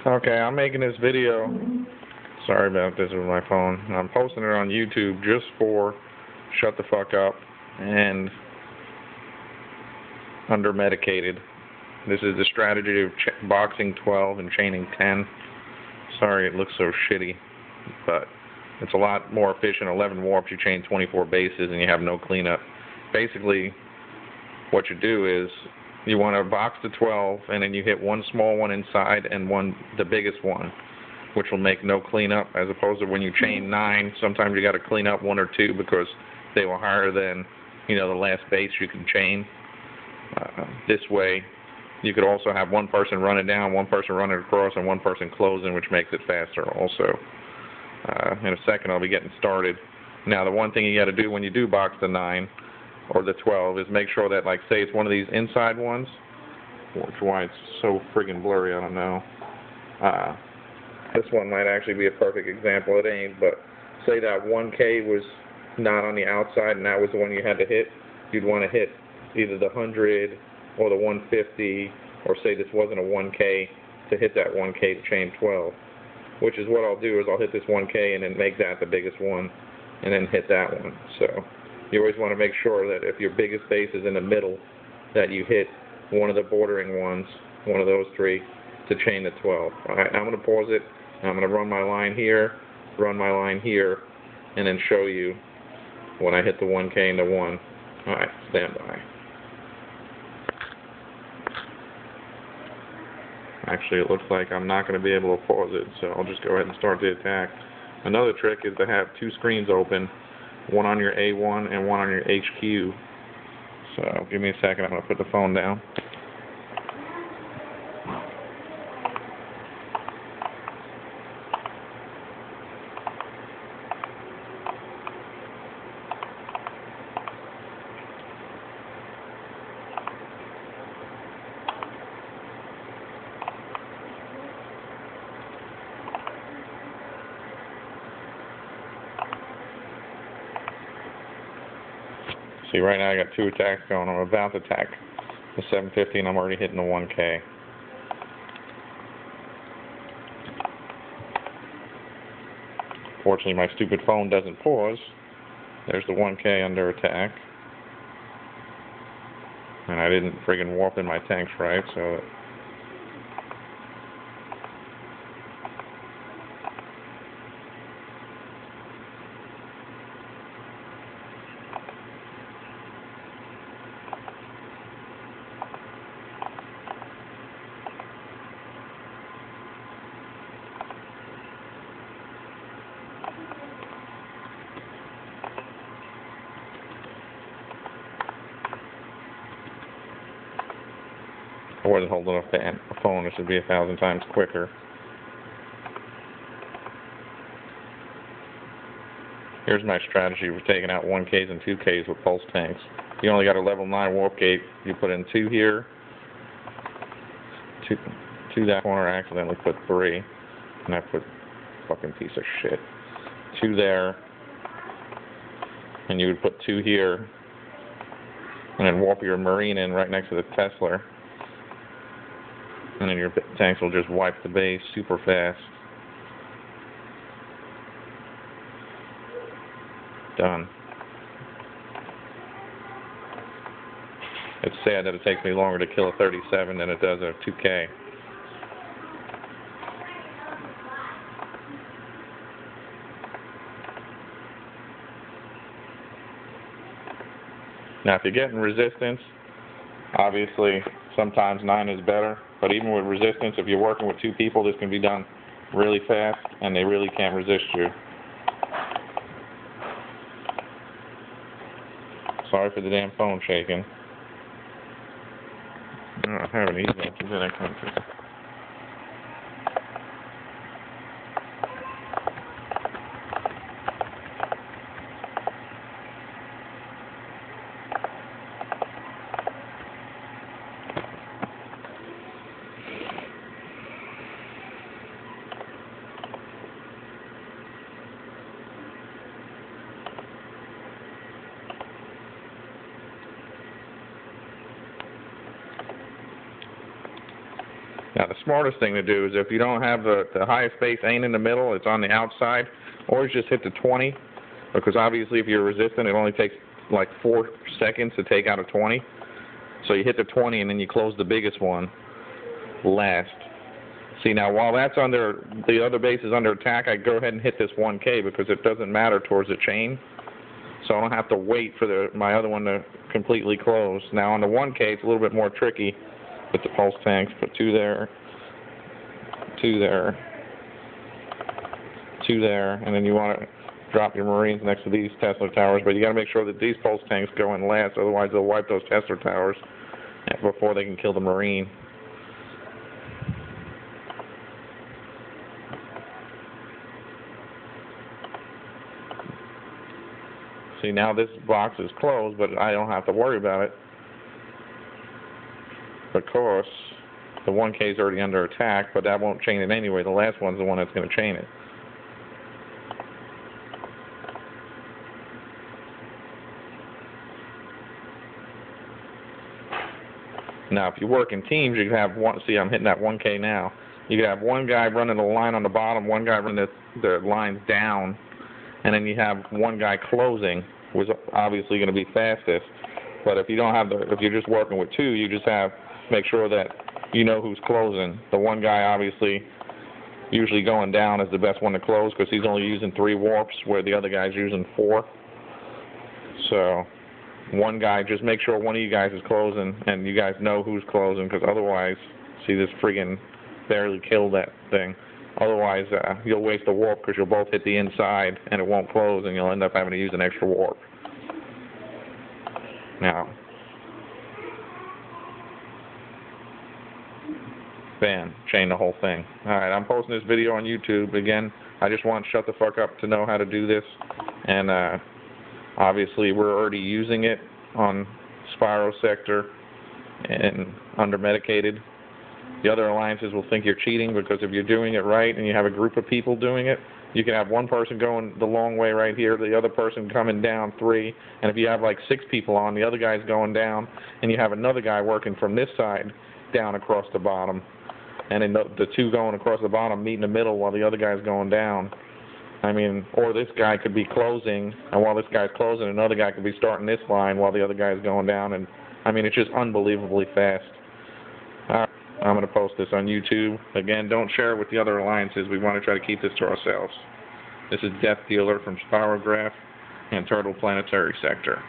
Okay, I'm making this video. Sorry about this with my phone. I'm posting it on YouTube just for Shut the Fuck Up and Undermedicated. This is the strategy of boxing 12 and chaining 10. Sorry it looks so shitty, but it's a lot more efficient. 11 warps, you chain 24 bases and you have no cleanup. Basically, what you do is you want to box to 12 and then you hit one small one inside and the biggest one, which will make no cleanup, as opposed to when you chain 9, sometimes you got to clean up 1 or 2 because they were higher than, the last base you can chain. This way, you could also have one person running down, one person running across, and one person closing, which makes it faster also. In a second, I'll be getting started. Now, the one thing you got to do when you do box the 9 or the 12 is make sure that, like, say it's one of these inside ones, which is why it's so friggin' blurry, I don't know. This one might actually be a perfect example. It ain't, but say that 1K was not on the outside and that was the one you had to hit. You'd want to hit either the 100 or the 150, or say this wasn't a 1K, to hit that 1K to chain 12. Which is what I'll do, is I'll hit this 1K and then make that the biggest one, and then hit that one. So you always want to make sure that if your biggest base is in the middle, that you hit one of the bordering ones, one of those 3, to chain the 12. Alright, I'm going to pause it. I'm going to run my line here, and then show you when I hit the 1K and the 1. Alright, stand by. Actually, it looks like I'm not going to be able to pause it, so I'll just go ahead and start the attack. Another trick is to have 2 screens open, one on your A1 and one on your HQ. So, give me a second, I'm going to put the phone down. See, right now I got 2 attacks going. I'm about to attack the 750 and I'm already hitting the 1K. Fortunately, my stupid phone doesn't pause. There's the 1K under attack. And I didn't friggin' warp in my tanks right, so... I wasn't holding up the phone, it should be 1,000 times quicker. Here's my strategy for taking out 1Ks and 2Ks with pulse tanks. You only got a level 9 warp gate, you put in 2 here, 2 that corner, I accidentally put 3, and I put fucking piece of shit. 2 there, and you would put 2 here, and then warp your Marine in right next to the Tesla. And then your tanks will just wipe the base super fast. Done. It's sad that it takes me longer to kill a 37 than it does a 2K. Now, if you're getting resistance, obviously sometimes 9 is better. But even with resistance, if you're working with 2 people, this can be done really fast, and they really can't resist you. Sorry for the damn phone shaking. I have an email. Then I come to. Now the smartest thing to do is if you don't have the highest base ain't in the middle, it's on the outside, always just hit the 20, because obviously if you're resistant it only takes like 4 seconds to take out a 20. So you hit the 20 and then you close the biggest one last. See, now while that's under, the other base is under attack, I go ahead and hit this 1K because it doesn't matter towards the chain. So I don't have to wait for my other one to completely close. Now on the 1K it's a little bit more tricky with the pulse tanks. Put 2 there, 2 there, 2 there, and then you want to drop your Marines next to these Tesla towers, but you got to make sure that these pulse tanks go in last, otherwise they'll wipe those Tesla towers before they can kill the Marine. See, now this box is closed, but I don't have to worry about it because the 1K is already under attack, but that won't chain it anyway. The last one's the one that's going to chain it. Now, if you work in teams, you can have one. See, I'm hitting that 1K now. You can have one guy running the line on the bottom, one guy running the lines down, and then you have one guy closing, which is obviously going to be fastest. But if you don't have if you're just working with 2, you just have make sure that you know who's closing. The one guy obviously usually going down is the best one to close because he's only using 3 warps, where the other guy's using 4. So one guy, just make sure one of you guys is closing, and you guys know who's closing, because otherwise, see, this friggin' barely killed that thing. Otherwise, you'll waste a warp because you'll both hit the inside and it won't close, and you'll end up having to use an extra warp. Now, bam, chain the whole thing. Alright, I'm posting this video on YouTube. Again, I just want Shut the Fuck Up to know how to do this, and obviously we're already using it on Spyro Sector and Undermedicated. The other alliances will think you're cheating, because if you're doing it right and you have a group of people doing it, you can have one person going the long way right here, the other person coming down 3, and if you have like 6 people on, the other guy's going down, and you have another guy working from this side down across the bottom, and then the 2 going across the bottom meet in the middle while the other guy's going down. I mean, or this guy could be closing, and while this guy's closing, another guy could be starting this line while the other guy's going down, and I mean, it's just unbelievably fast. I'm going to post this on YouTube. Again, don't share it with the other alliances. We want to try to keep this to ourselves. This is DeathDealer from Spirograph and Turtle Planetary Sector.